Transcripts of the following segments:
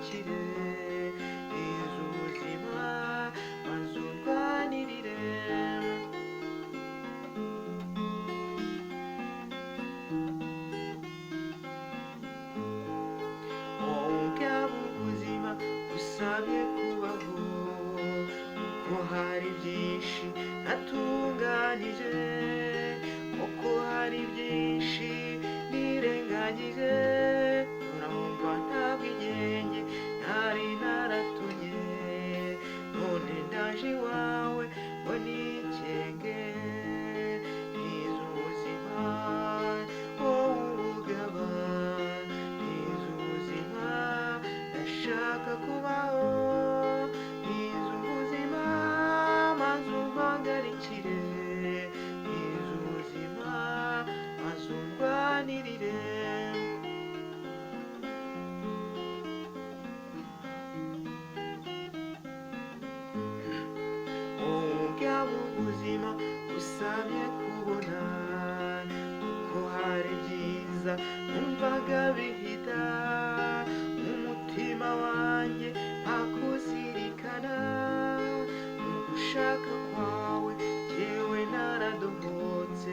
mpagarikire iz'ubuzima maze undwanirire. Wowe ubwabo ubuzima usabye kubaho, kuko hari byinshi natunganije, kuko hari byinshi nirengagije. Urumva nta bwigenge nari naratumye, none ndaje iwawe ngo nikenge iz'ubuzima wowe ubugaba iz'ubuzima ndashaka kubaho iz'ubuzima maze umpagarikire iz'ubuzima maze undwanirire. Ubwabo ubuzima usabye kubona, kuko hari byiza numvaga bihita mu mutima wanjye hakuzirikana. Mu gushaka kwawe jyewe naradohotse,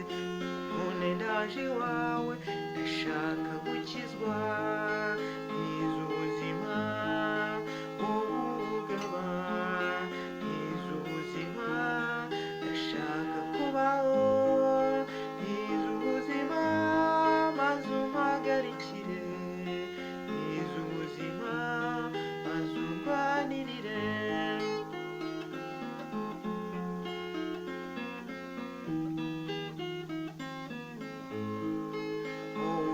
none ndaje iwawe ndashaka gukizwa iz'ubuzima wowe ubugaba iz'ubuzima ndashaka kubaho iz'ubuzima maze umpagarikire iz'ubuzima maze undwanirire.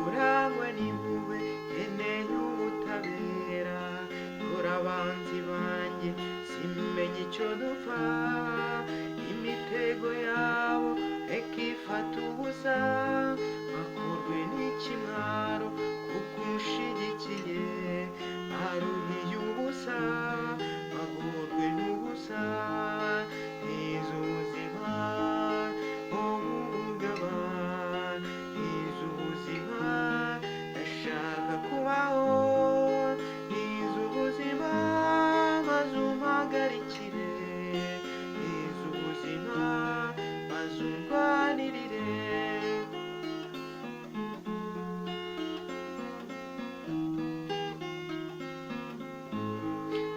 Urangwa n'impuhwe nkeneye ubutabera, dore abanzi banjye simenye icyo dupfa. Imitego yabo reka ifata ubusa, bakorwe n'ikimwaro kuko unshigikiye. Baruhiye ubusa bagorwe n'ubusa iz'ubuzima wowe ubugaba iz'ubuzima ndashaka kubaho iz'ubuzima maze umpagarikire iz'ubuzima maze undwanirire.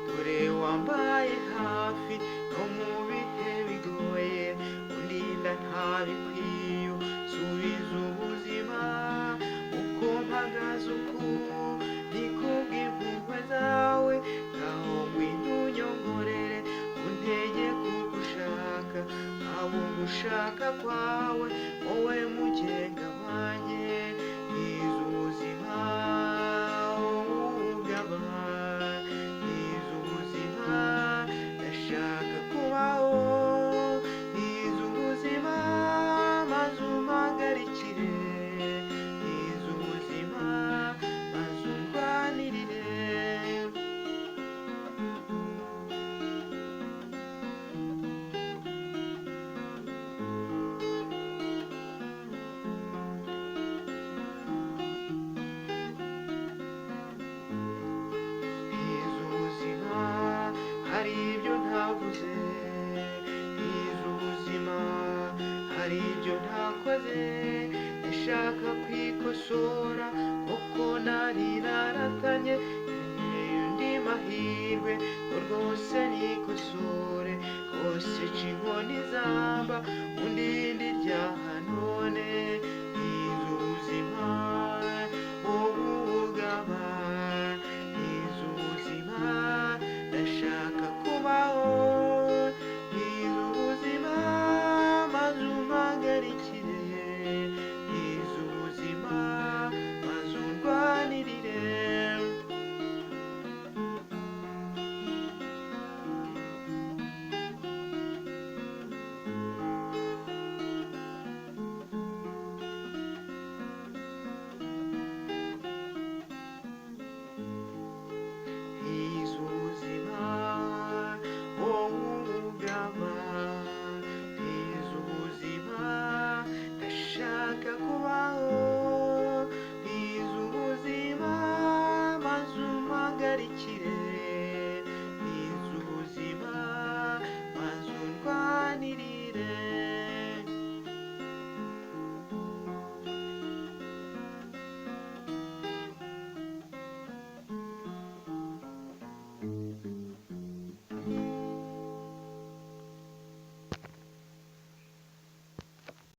Dore wambaye hafi no mu bihe bigoye, undinda ntabikwiye usubiza ubuzima. Uko mpagaze uku ni kubw'impuhwe zawe, ngaho ngwino unyongorere untege kugushaka, abo gushaka kwawe wowe mugenga wanjye iz'ubuzima wowe ubugaba iz'ubuzima ndashaka kubaho iz'ubuzima maze umpagarikire iz'ubuzima maze undwanirire. Iz'ubuzima hari ibyo ntavuze, iz'ubuzima hari ibyo ntakoze, ndashaka kwikosora kuko nari naratanye. Nkeneye undi mahirwe ngo rwose nikosore, rwose nca inkoni zamba undinde iryaha none